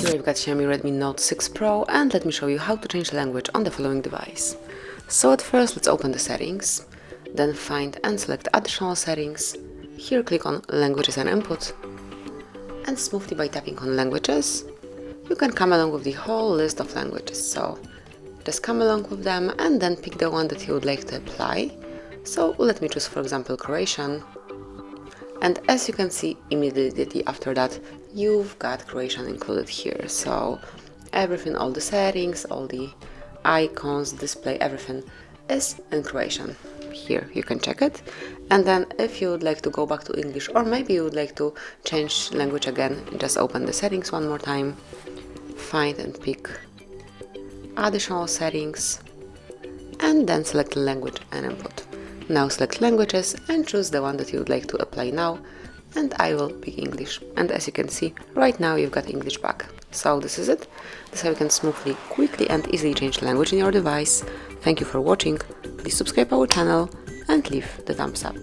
Here we've got Xiaomi Redmi Note 6 Pro, and let me show you how to change language on the following device. So at first let's open the settings, then find and select additional settings. Here click on languages and input, and smoothly by tapping on languages you can come along with the whole list of languages. So just come along with them and then pick the one that you would like to apply. So let me choose, for example, Croatian. And as you can see, immediately after that you've got Croatian included here. So everything, all the settings, all the icons, display, everything is in Croatian. Here you can check it. And then if you would like to go back to English, or maybe you would like to change language again, just open the settings one more time, find and pick additional settings, and then select language and input. Now select languages and choose the one that you would like to apply now, and I will pick English. And as you can see, right now you've got English back. So this is it. This is how you can smoothly, quickly and easily change the language in your device. Thank you for watching. Please subscribe our channel and leave the thumbs up.